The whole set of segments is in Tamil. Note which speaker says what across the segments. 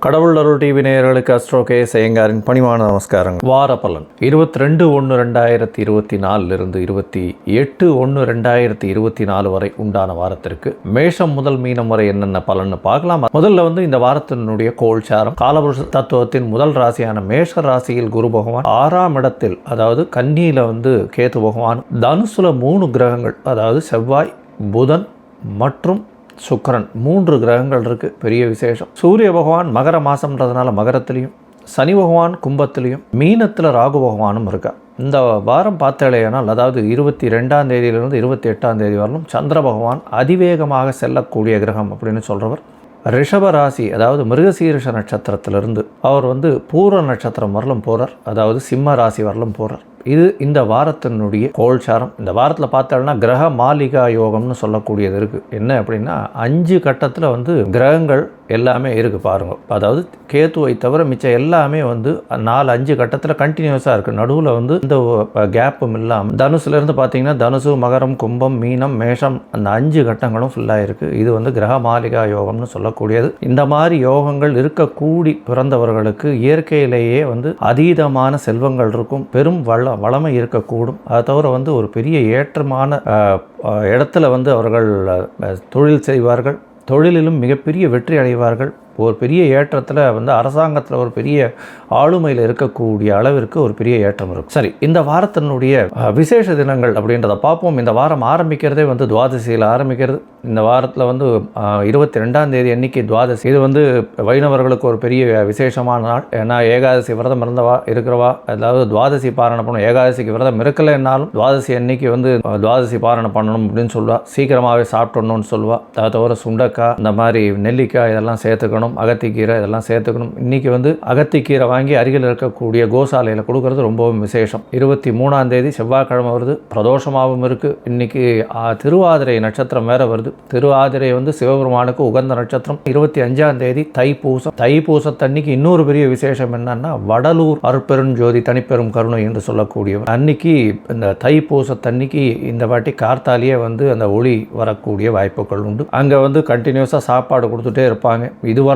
Speaker 1: கடவுள் அருள் டிவி நேயர்களுக்கு அஸ்ட்ரோ கே ஐயங்காரின் பணிவான நமஸ்காரங்கள். வார பலன் 22/1/2024 28/1/2024 வரை உண்டான வாரத்திற்கு மேஷம் முதல் மீனம் வரை என்னென்ன பலன்னு பார்க்கலாம். முதல்ல இந்த வாரத்தினுடைய கோல்சாரம் காலபுருஷ தத்துவத்தின் முதல் ராசியான மேஷ ராசியில் குரு பகவான் 6ஆம் இடத்தில், அதாவது கன்னியில கேது பகவான், தனுசுல 3 கிரகங்கள், அதாவது செவ்வாய், புதன் மற்றும் சுக்கிரன் 3 கிரகங்கள் இருக்குது. பெரிய விசேஷம். சூரிய பகவான் மகர மாதம்ன்றதுனால மகரத்துலேயும், சனி பகவான் கும்பத்துலேயும், மீனத்தில் ராகு பகவானும் இருக்கா. இந்த வாரம் பார்த்தாலேனால், அதாவது 22ஆம் தேதியிலிருந்து 28ஆம் தேதி வரலும் சந்திர பகவான் அதிவேகமாக செல்லக்கூடிய கிரகம் அப்படின்னு சொல்கிறவர் ரிஷப ராசி, அதாவது மிருகசீரிஷ நட்சத்திரத்திலிருந்து அவர் பூர நட்சத்திரம் வரலும் போகிறார், அதாவது சிம்ம ராசி வரலும் போகிறார். இது இந்த வாரத்தினுடைய கோல்சாரம். இந்த வாரத்தில் பார்த்தோம்னா கிரக மாளிகா யோகம்னு சொல்லக்கூடியது இருக்குது. என்ன அப்படின்னா 5 கட்டத்தில் கிரகங்கள் எல்லாமே இருக்குது பாருங்க. அதாவது கேத்துவை தவிர மிச்சம் எல்லாமே 4-5 கட்டத்தில் கண்டினியூஸாக இருக்குது. நடுவில் இந்த கேப்பும் இல்லாமல் தனுசுலேருந்து பார்த்தீங்கன்னா தனுசு, மகரம், கும்பம், மீனம், மேஷம், அந்த 5 கட்டங்களும் ஃபுல்லாக இருக்குது. இது கிரக மாளிகா யோகம்னு சொல்லக்கூடியது. இந்த மாதிரி யோகங்கள் இருக்கக்கூடி பிறந்தவர்களுக்கு இயற்கையிலேயே அதீதமான செல்வங்கள் இருக்கும், பெரும் வளமை இருக்கக்கூடும். அதை தவிர ஒரு பெரிய ஏற்றமான இடத்துல அவர்கள் தொழில் செய்வார்கள், தொழிலிலும் மிகப்பெரிய வெற்றி அடைவார்கள். ஒரு பெரிய ஏற்றத்தில் அரசாங்கத்தில் ஒரு பெரிய ஆளுமையில் இருக்கக்கூடிய அளவிற்கு ஒரு பெரிய ஏற்றம் இருக்கும். சரி, இந்த வாரத்தினுடைய விசேஷ தினங்கள் அப்படின்றத பார்ப்போம். இந்த வாரம் ஆரம்பிக்கிறதே துவாதசியில் ஆரம்பிக்கிறது. இந்த வாரத்தில் 22ஆம் தேதி அன்னைக்கு துவாதசி. இது வைணவர்களுக்கு ஒரு பெரிய விசேஷமான நாள். ஏன்னா ஏகாதசி விரதம் இருக்கிறவா, அதாவது துவாதசி பாரணம் பண்ணணும். ஏகாதசிக்கு விரதம் இருக்கலைன்னாலும் துவாதசி அன்னைக்கு துவாதசி பாரணம் பண்ணணும் அப்படின்னு சொல்லுவா. சீக்கிரமாகவே சாப்பிடணும்னு சொல்லுவா. அதை தவிர சுண்டக்காய், இந்த மாதிரி நெல்லிக்காய் இதெல்லாம் சேர்த்துக்கணும், அகத்திக்கீரை இதெல்லாம் சேர்த்துக்கணும். இன்றைக்கி அகத்திக்கீரை வாங்கி அருகில் இருக்கக்கூடிய கோசாலையில் கொடுக்கறது ரொம்பவும் விசேஷம். 23ஆம் தேதி செவ்வாய்க்கிழமை வருது, பிரதோஷமாகவும் இருக்குது. இன்றைக்கி திருவாதிரை நட்சத்திரம் வேறு வருது. திருவாதிரை சிவபெருமானுக்கு உகந்த நட்சத்திரம். 25ஆம் தேதி தைப்பூசம். தைப்பூசத்தன்னைக்கு இன்னொரு பெரிய விசேஷம் என்னன்னா, வடலூர் அருட்பெருஞ்சோதி தனிப்பெரும் கருணை என்று சொல்லக்கூடியவர் அன்னைக்கு, இந்த தைப்பூசத்தன்னைக்கு இந்த வாட்டி கார்த்தாலேயே அந்த ஒளி வரக்கூடிய வாய்ப்புகள் உண்டு. அங்கே கண்டினியூஸாக சாப்பாடு கொடுத்துட்டே இருப்பாங்க. இதுவரையிலும்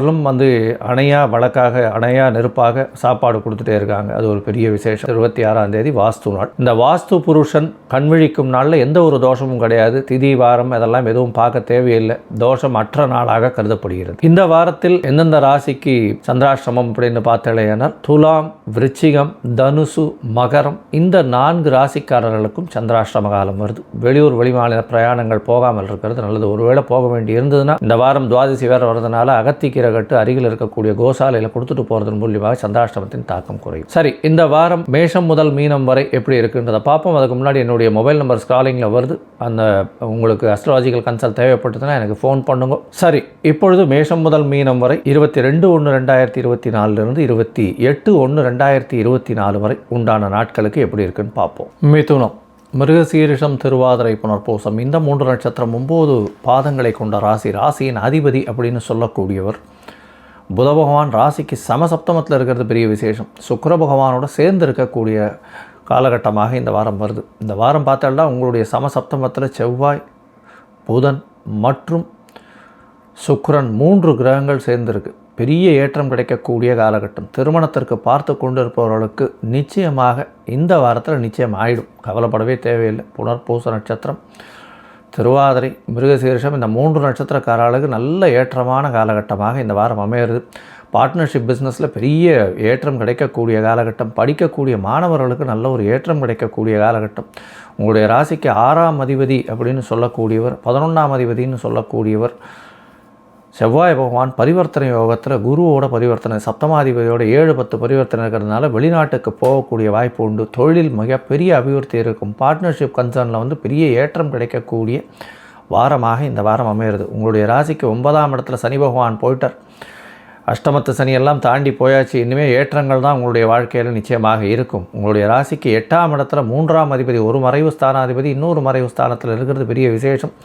Speaker 1: அணையா வழக்காக, அணையா நெருப்பாக சாப்பாடு கொடுத்துட்டே இருக்காங்க. அது ஒரு பெரிய விசேஷம். 26ஆம் தேதி வாஸ்து நாள். இந்த வாஸ்து புருஷன் கண்விழிக்கும் நாளில் எந்த ஒரு தோஷமும் கிடையாது. திதி வாரம் இதெல்லாம் எதுவும் பார்க்க தேவையில்லை. தோஷம் அற்ற நாளாக கருதப்படுகிறது. இந்த வாரத்தில் எந்தெந்த ராசிக்கு சந்திராஷ்டிரமம் அப்படின்னு பார்த்தேனால், துலாம், விருச்சிகம், தனுசு, மகரம், இந்த 4 ராசிக்காரர்களுக்கும் சந்திராஷ்டிரம காலம் வருது. வெளியூர் வெளிமாநில பிரயாணங்கள் போகாமல் இருக்கிறது நல்லது. ஒருவேளை போக வேண்டி இருந்ததுன்னா, இந்த வாரம் துவாதசி வேறு வருதுனால அகத்திக்கீரை கட்டு அருகில் இருக்கக்கூடிய கோசாலையில் கொடுத்துட்டு போகிறதன் மூலியமாக சந்திராஷ்டிரமத்தின் தாக்கம் குறையும். சரி, இந்த வாரம் மேஷம் முதல் மீனம் வரை எப்படி இருக்குன்றதை பார்ப்போம். அதுக்கு முன்னாடி என்னுடைய மொபைல் நம்பர் ஸ்க்ராலிங்கில் வருது. அந்த உங்களுக்கு அஸ்ட்ராலஜிக்கல் கன்சல்ட் தேவைப்பட்டதுன்னா எனக்கு ஃபோன் பண்ணுங்க. சரி, இப்பொழுது மேஷம் முதல் மீனம் வரை 22/1/2024 28/1/2024 வரை உண்டான நாட்களுக்கு எப்படி இருக்குன்னு பார்ப்போம். மிதுனம், மிருகசீரிஷம், திருவாதிரை, புனர்பூசம், இந்த 3 நட்சத்திரம் 9 பாதங்களை கொண்ட ராசி. ராசியின் அதிபதி அப்படின்னு சொல்லக்கூடியவர் புத பகவான். ராசிக்கு சமசப்தமத்தில் இருக்கிறது பெரிய விசேஷம். சுக்கிர பகவானோட சேர்ந்து இருக்கக்கூடிய காலகட்டமாக இந்த வாரம் வருது. இந்த வாரம் பார்த்தால்தான் உங்களுடைய சமசப்தமத்தில் செவ்வாய், புதன் மற்றும் சுக்கிரன் 3 கிரகங்கள் சேர்ந்துருக்கு. பெரிய ஏற்றம் கிடைக்கக்கூடிய காலகட்டம். திருமணத்திற்கு பார்த்து கொண்டு இருப்பவர்களுக்கு நிச்சயமாக இந்த வாரத்தில் நிச்சயம் ஆயிடும். கவலைப்படவே தேவையில்லை. புனர்பூச நட்சத்திரம், திருவாதிரை, மிருகசீரிஷம், இந்த 3 நட்சத்திரக்காரர்களுக்கு நல்ல ஏற்றமான காலகட்டமாக இந்த வாரம் அமையிறது. பார்ட்னர்ஷிப் பிஸ்னஸில் பெரிய ஏற்றம் கிடைக்கக்கூடிய காலகட்டம். படிக்கக்கூடிய மாணவர்களுக்கு நல்ல ஒரு ஏற்றம் கிடைக்கக்கூடிய காலகட்டம். உங்களுடைய ராசிக்கு 6ஆம் அதிபதி அப்படின்னு சொல்லக்கூடியவர், 11ஆம் அதிபதினு சொல்லக்கூடியவர் செவ்வாய் பகவான் பரிவர்த்தனை யோகத்தில் குருவோட பரிவர்த்தனை, சப்தமாதிபதியோட 7-10 பரிவர்த்தனை இருக்கிறதுனால வெளிநாட்டுக்கு போகக்கூடிய வாய்ப்பு உண்டு. தொழில் மிகப்பெரிய அபிவிருத்தி இருக்கும். பார்ட்னர்ஷிப் கன்சர்னில் பெரிய ஏற்றம் கிடைக்கக்கூடிய வாரமாக இந்த வாரம் அமையிறது. உங்களுடைய ராசிக்கு 9ஆம் இடத்துல சனி பகவான் போயிட்டார். அஷ்டமத்து சனியெல்லாம் தாண்டி போயாச்சு. இனிமேல் ஏற்றங்கள் தான் உங்களுடைய வாழ்க்கையில் நிச்சயமாக இருக்கும். உங்களுடைய ராசிக்கு 8ஆம் இடத்துல 3ஆம் அதிபதி, ஒரு மறைவு ஸ்தானாதிபதி இன்னொரு மறைவு ஸ்தானத்தில் இருக்கிறது பெரிய விசேஷம்.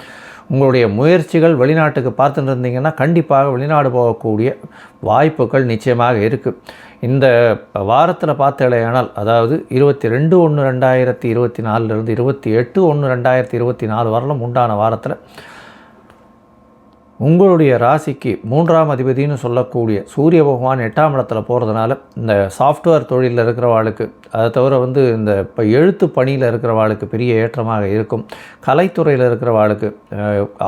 Speaker 1: உங்களுடைய முயற்சிகள் வெளிநாட்டுக்கு பார்த்துட்டு இருந்தீங்கன்னா கண்டிப்பாக வெளிநாடு போகக்கூடிய வாய்ப்புகள் நிச்சயமாக இருக்குது. இந்த வாரத்தில் பார்த்தேனால், அதாவது 22/1/2024 28/1/2024 வரலும் உண்டான வாரத்தில் உங்களுடைய ராசிக்கு 3ஆம் அதிபதினு சொல்லக்கூடிய சூரிய பகவான் 8ஆம் இடத்துல போகிறதுனால இந்த சாஃப்ட்வேர் தொழிலில் இருக்கிறவாளுக்கு, அதை தவிர இந்த இப்போ எழுத்து பணியில் இருக்கிறவாளுக்கு பெரிய ஏற்றமாக இருக்கும். கலைத்துறையில் இருக்கிறவாளுக்கு,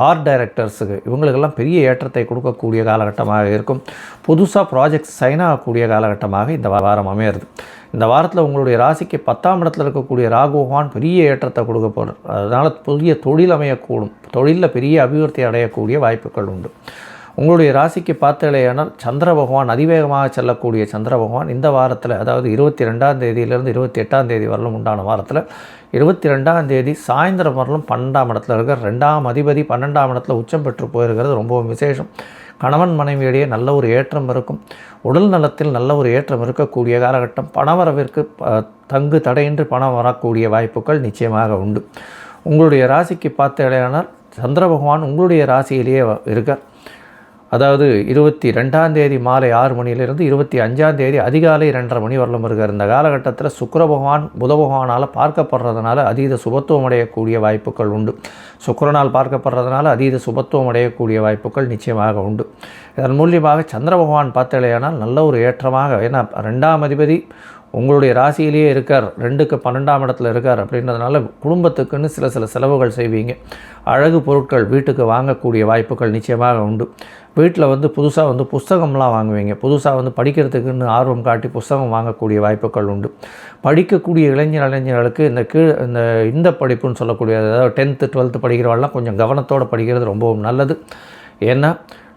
Speaker 1: ஆர்ட் டைரக்டர்ஸுக்கு, இவங்களுக்கெல்லாம் பெரிய ஏற்றத்தை கொடுக்கக்கூடிய காலகட்டமாக இருக்கும். புதுசாக ப்ராஜெக்ட்ஸ் சைன் ஆகக்கூடிய காலகட்டமாக இந்த வாரம் அமையிறது. இந்த வாரத்தில் உங்களுடைய ராசிக்கு 10ஆம் இடத்துல இருக்கக்கூடிய ராகு பகவான் பெரிய ஏற்றத்தை கொடுக்க போகிறார். அதனால் புதிய தொழில் அமையக்கூடும், தொழிலில் பெரிய அபிவிருத்தி அடையக்கூடிய வாய்ப்புகள் உண்டு. உங்களுடைய ராசிக்கு பார்த்தலையானால் சந்திர பகவான் அதிவேகமாக செல்லக்கூடிய சந்திர பகவான் இந்த வாரத்தில், அதாவது 22ஆம் தேதியிலிருந்து 28ஆம் தேதி வரலும் உண்டான வாரத்தில் 22ஆம் தேதி சாயந்தரம் வரலும் 12ஆம் இடத்துல இருக்கிற 2ஆம் அதிபதி 12ஆம் இடத்துல உச்சம் பெற்று போயிருக்கிறது ரொம்பவும் விசேஷம். கணவன் மனைவியிடையே நல்ல ஒரு ஏற்றம் இருக்கும். உடல் நலத்தில் நல்ல ஒரு ஏற்றம் இருக்கக்கூடிய காலகட்டம். பணவரவிற்கு தங்கு தடையின்றி பணம் வரக்கூடிய வாய்ப்புகள் நிச்சயமாக உண்டு. உங்களுடைய ராசிக்கு பார்த்தேனால் சந்திர பகவான் உங்களுடைய ராசியிலேயே இருக்கார். அதாவது 22ஆம் தேதி மாலை 6 மணியிலிருந்து 25ஆம் தேதி அதிகாலை 2:30 மணி வரலும் இருக்கார். இந்த காலகட்டத்தில் சுக்கிர பகவான் புத பகவானால் பார்க்கப்படுறதுனால அதீத சுபத்துவம் அடையக்கூடிய வாய்ப்புகள் உண்டு. சுக்கிரனால் பார்க்கப்படுறதுனால அதீத சுபத்துவம் அடையக்கூடிய வாய்ப்புகள் நிச்சயமாக உண்டு. இதன் மூலியமாக சந்திர பகவான் பார்த்தலையானால் நல்ல ஒரு ஏற்றமாக, ஏன்னா 2ஆம் அதிபதி உங்களுடைய ராசியிலேயே இருக்கார், 2க்கு 12ஆம் இடத்துல இருக்கார். அப்படின்றதுனால குடும்பத்துக்குன்னு சில செலவுகள் செய்வீங்க. அழகு பொருட்கள் வீட்டுக்கு வாங்கக்கூடிய வாய்ப்புகள் நிச்சயமாக உண்டு. வீட்டில் புதுசாக புஸ்தகம்லாம் வாங்குவீங்க. புதுசாக படிக்கிறதுக்குன்னு ஆர்வம் காட்டி புஸ்தகம் வாங்கக்கூடிய வாய்ப்புகள் உண்டு. படிக்கக்கூடிய இளைஞர்களுக்கு இந்த படிப்புன்னு சொல்லக்கூடிய, அதாவது 10th 12th படிக்கிறவெல்லாம் கொஞ்சம் கவனத்தோடு படிக்கிறது ரொம்பவும் நல்லது. ஏன்னா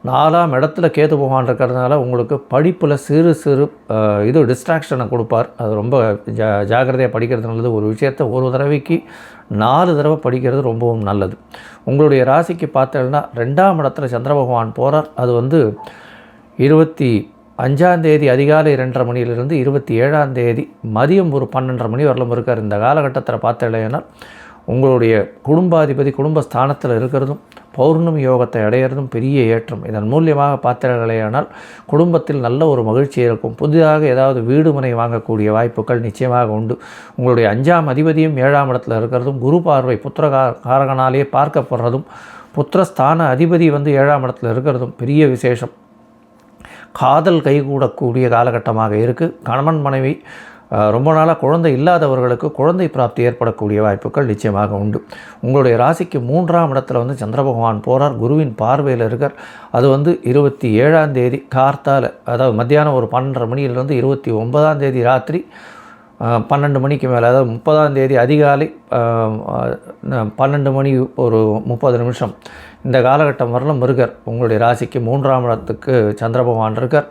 Speaker 1: 4ஆம் இடத்துல கேது பகவான் இருக்கிறதுனால உங்களுக்கு படிப்பில் சிறு டிஸ்ட்ராக்ஷனை கொடுப்பார். அது ரொம்ப ஜாக்கிரதையாக படிக்கிறது நல்லது. ஒரு விஷயத்தை ஒரு தடவைக்கு 4 தடவை படிக்கிறது ரொம்பவும் நல்லது. உங்களுடைய ராசிக்கு பார்த்தீங்கன்னா 2ஆம் இடத்துல சந்திர பகவான் போகிறார். அது 25ஆம் தேதி அதிகாலை 2:30 மணியிலிருந்து 27ஆம் தேதி மதியம் ஒரு 12:30 மணி வரலும் இருக்கார். இந்த காலகட்டத்தில் பார்த்தீங்கன்னா உங்களுடைய குடும்பாதிபதி குடும்பஸ்தானத்தில் இருக்கிறதும் பௌர்ணமி யோகத்தை அடையிறதும் பெரிய ஏற்றம். இதன் மூலியமாக பார்த்தீர்களேயானால் குடும்பத்தில் நல்ல ஒரு மகிழ்ச்சி இருக்கும். புதிதாக ஏதாவது வீடு மனை வாங்கக்கூடிய வாய்ப்புகள் நிச்சயமாக உண்டு. உங்களுடைய 5ஆம் அதிபதியும் 7ஆம் இடத்துல இருக்கிறதும் குரு பார்வை புத்திரகாரகனாலே பார்க்கப்படுறதும் புத்திரஸ்தான அதிபதி 7ஆம் இடத்துல இருக்கிறதும் பெரிய விசேஷம். காதல் கைகூடக்கூடிய காலகட்டமாக இருக்குது. கணவன் மனைவி ரொம்ப நாளாக குழந்தை இல்லாதவர்களுக்கு குழந்தை பிராப்தி ஏற்படக்கூடிய வாய்ப்புகள் நிச்சயமாக உண்டு. உங்களுடைய ராசிக்கு 3ஆம் இடத்துல சந்திர பகவான் போகிறார், குருவின் பார்வையில் இருக்கார். அது 27ஆம் தேதி கார்த்தால், அதாவது மத்தியானம் ஒரு 12:30 மணியிலிருந்து 29ஆம் தேதி ராத்திரி 12 மணிக்கு மேலே, அதாவது 30ஆம் தேதி அதிகாலை 12 மணி ஒரு 30 நிமிஷம் இந்த காலகட்டம் வரலும் இருக்கார். உங்களுடைய ராசிக்கு 3ஆம் இடத்துக்கு சந்திர பகவான் இருக்கார்.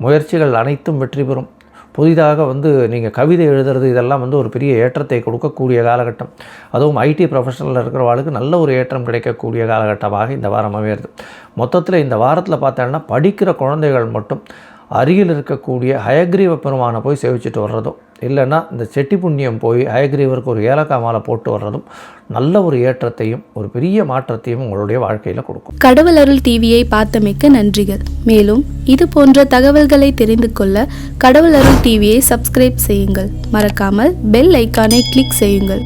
Speaker 1: முயற்சிகள் அனைத்தும் வெற்றி பெறும். புதிதாக நீங்கள் கவிதை எழுதுறது இதெல்லாம் ஒரு பெரிய ஏற்றத்தை கொடுக்கக்கூடிய காலகட்டம். அதுவும் ஐடி ப்ரொஃபஷனலில் இருக்கிறவாளுக்கு நல்ல ஒரு ஏற்றம் கிடைக்கக்கூடிய காலகட்டமாக இந்த வாரம் அமையிறது. மொத்தத்தில் இந்த வாரத்தில் பார்த்தோன்னா படிக்கிற குழந்தைகள் மட்டும் அருகில் இருக்கக்கூடிய ஹயக்ரீவ பெருமானை போய் சேவிச்சுட்டு வர்றதும், இல்லைன்னா இந்த செட்டி புண்ணியம் போய் ஹயக்ரீவருக்கு ஒரு ஏலக்காய் மாலை போட்டு வர்றதும் நல்ல ஒரு ஏற்றத்தையும் ஒரு பெரிய மாற்றத்தையும் உங்களுடைய வாழ்க்கையில் கொடுக்கும்.
Speaker 2: கடவுள் அருள் டிவியை பார்த்தமைக்க நன்றிகள். மேலும் இது போன்ற தகவல்களை தெரிந்து கொள்ள கடவுள் அருள் டிவியை சப்ஸ்கிரைப் செய்யுங்கள். மறக்காமல் பெல் ஐக்கானை கிளிக் செய்யுங்கள்.